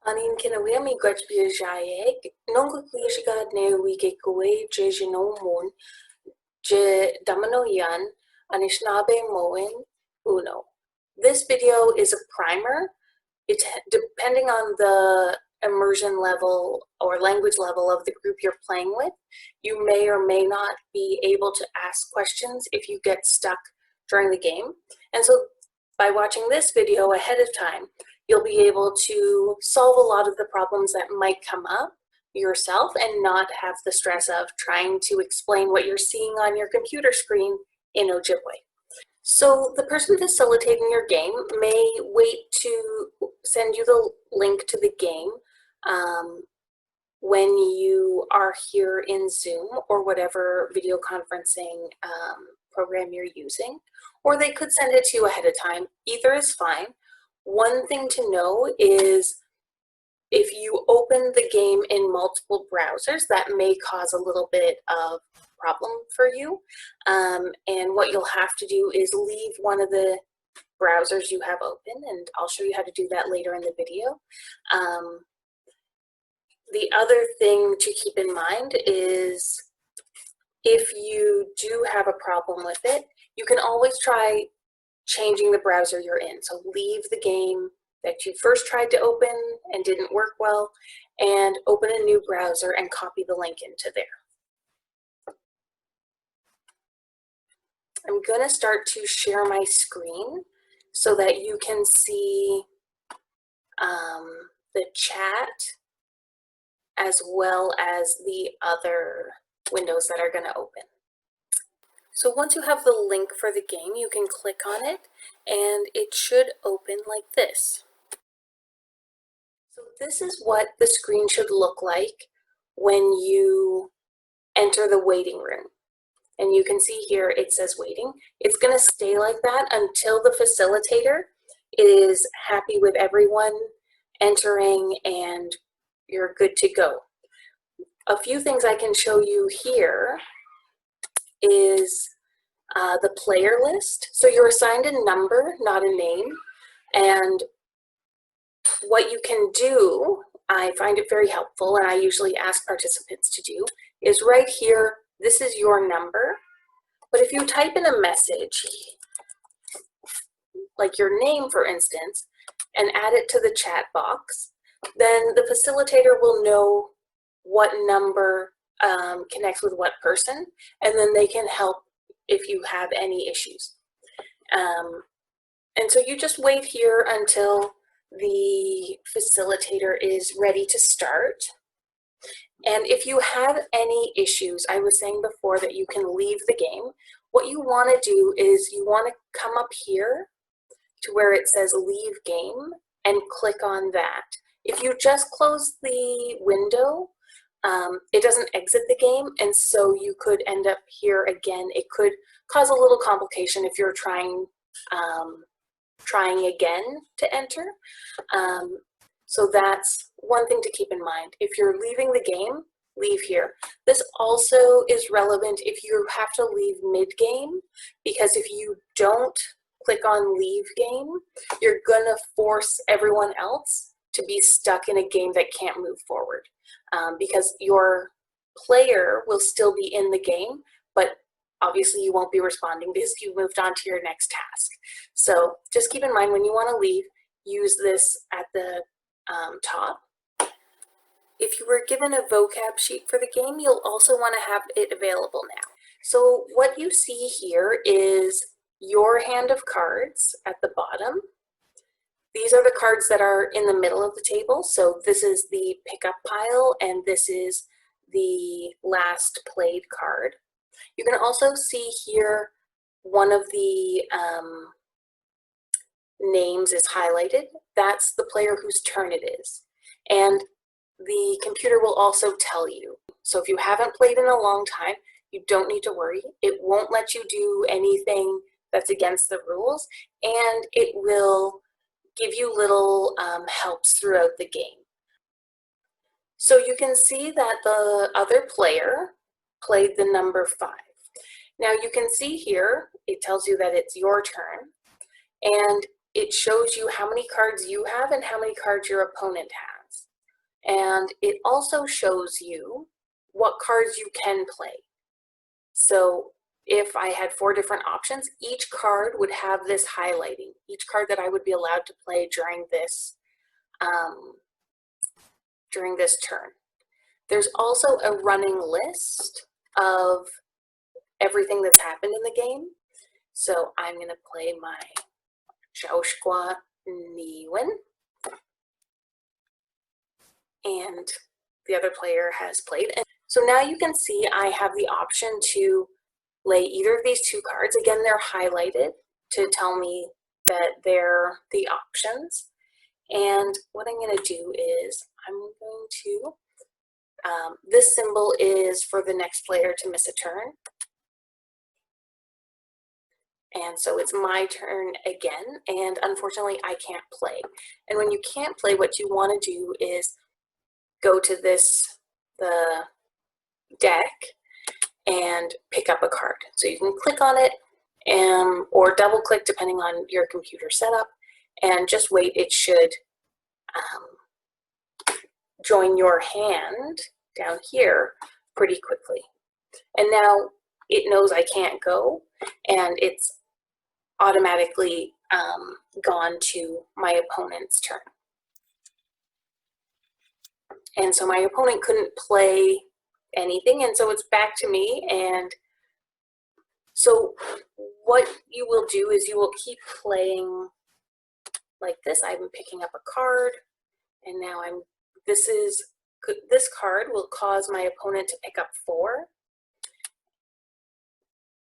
Anin kinawia mi gwech biajaeg, non kuklishigad ne wige kwe jejinomon, je damano yan, Anishinaabemowin uno. This video is a primer. It's depending on the immersion level or language level of the group you're playing with, you may or may not be able to ask questions if you get stuck during the game. And so by watching this video ahead of time, you'll be able to solve a lot of the problems that might come up yourself and not have the stress of trying to explain what you're seeing on your computer screen in Ojibwe. So the person facilitating your game may wait to send you the link to the game when you are here in Zoom or whatever video conferencing program you're using, or they could send it to you ahead of time. Either is fine. One thing to know is if you open the game in multiple browsers, that may cause a little bit of problem for you. And what you'll have to do is leave one of the browsers you have open, and I'll show you how to do that later in the video. The other thing to keep in mind is if you do have a problem with it, you can always try changing the browser you're in. So leave the game that you first tried to open and didn't work well, and open a new browser and copy the link into there. I'm going to start to share my screen so that you can see the chat as well as the other windows that are going to open. So once you have the link for the game, you can click on it and it should open like this. So this is what the screen should look like when you enter the waiting room. And you can see here it says waiting. It's going to stay like that until the facilitator is happy with everyone entering and you're good to go. A few things I can show you here is the player list. So you're assigned a number, not a name. And what you can do, I find it very helpful, and I usually ask participants to do, is right here, this is your number. But if you type in a message, like your name, for instance, and add it to the chat box, then the facilitator will know what number connects with what person, and then they can help if you have any issues. And so you just wait here until the facilitator is ready to start. And if you have any issues, I was saying before that you can leave the game. What you want to do is you want to come up here to where it says leave game and click on that. If you just close the window, it doesn't exit the game, and so you could end up here again. It could cause a little complication if you're trying again to enter. So that's one thing to keep in mind. If you're leaving the game, leave here. This also is relevant if you have to leave mid-game, because if you don't click on leave game, you're gonna force everyone else to be stuck in a game that can't move forward, because your player will still be in the game, but obviously you won't be responding because you moved on to your next task. So just keep in mind when you want to leave, use this at the top. If you were given a vocab sheet for the game, you'll also want to have it available now. So what you see here is your hand of cards at the bottom. These are the cards that are in the middle of the table. So this is the pickup pile, and this is the last played card. You can also see here one of the names is highlighted. That's the player whose turn it is. And the computer will also tell you. So if you haven't played in a long time, you don't need to worry. It won't let you do anything that's against the rules, and it will give you little helps throughout the game. So you can see that the other player played the number 5. Now you can see here, it tells you that it's your turn, and it shows you how many cards you have and how many cards your opponent has. And it also shows you what cards you can play. So if I had 4 different options, each card would have this highlighting, each card that I would be allowed to play during this turn. There's also a running list of everything that's happened in the game. So I'm going to play my Anishinaabemowin, and the other player has played. And so now you can see I have the option to lay either of these 2 cards. Again, they're highlighted to tell me that they're the options. And what I'm going to do is I'm going to, this symbol is for the next player to miss a turn. And so it's my turn again, and unfortunately I can't play. And when you can't play, what you want to do is go to the deck and pick up a card. So you can click on it or double click depending on your computer setup, and just wait. It should join your hand down here pretty quickly. And now it knows I can't go, and it's automatically gone to my opponent's turn. And so my opponent couldn't play anything, and so it's back to me. And so what you will do is you will keep playing like this. I'm picking up a card, and now this card will cause my opponent to pick up 4,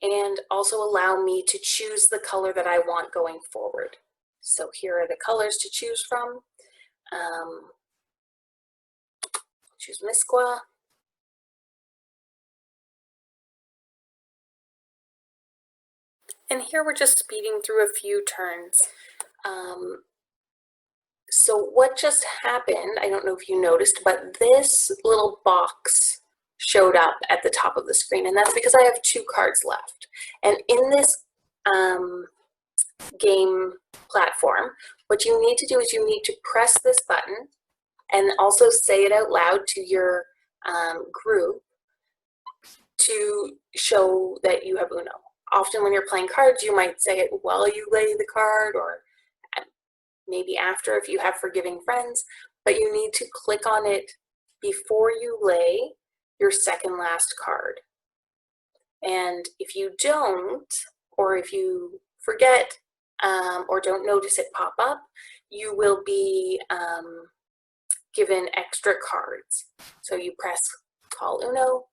and also allow me to choose the color that I want going forward. So here are the colors to choose from. Choose Misqua. And here we're just speeding through a few turns. So what just happened, I don't know if you noticed, but this little box showed up at the top of the screen, and that's because I have 2 cards left. And in this game platform, what you need to do is you need to press this button and also say it out loud to your group to show that you have Uno. Often when you're playing cards, you might say it while you lay the card, or maybe after if you have forgiving friends, but you need to click on it before you lay your second last card. And if you don't, or if you forget or don't notice it pop up, you will be given extra cards. So you press Call Uno,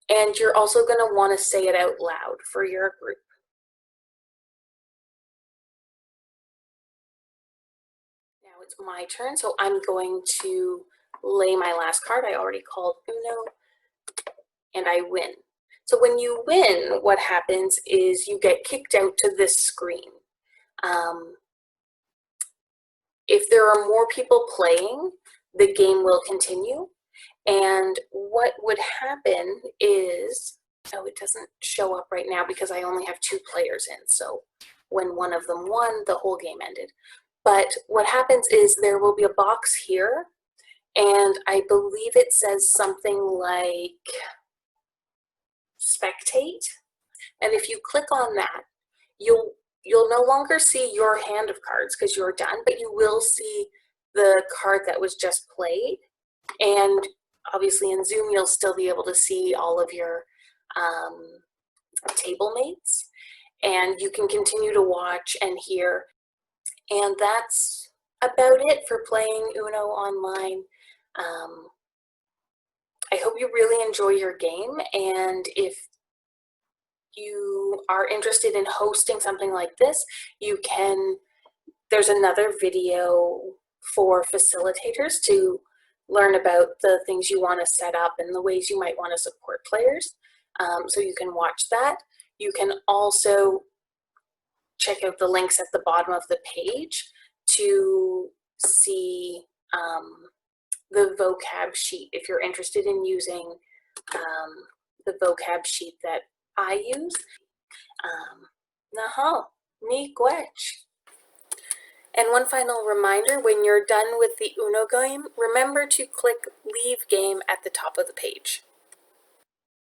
and you're also going to want to say it out loud for your group. Now it's my turn, so I'm going to lay my last card. I already called Uno, and I win. So when you win, what happens is you get kicked out to this screen. If there are more people playing, the game will continue. And what would happen is, oh, it doesn't show up right now because I only have 2 players in. So when one of them won, the whole game ended. But what happens is there will be a box here, and I believe it says something like spectate. And if you click on that, you'll no longer see your hand of cards because you're done, but you will see the card that was just played. And obviously in Zoom, you'll still be able to see all of your table mates, and you can continue to watch and hear. And that's about it for playing Uno online. I hope you really enjoy your game, and if you are interested in hosting something like this, you can, there's another video for facilitators to learn about the things you want to set up and the ways you might want to support players. So you can watch that. You can also check out the links at the bottom of the page to see the vocab sheet if you're interested in using the vocab sheet that I use. Naho, miigwech. And one final reminder, when you're done with the Uno game, remember to click Leave Game at the top of the page.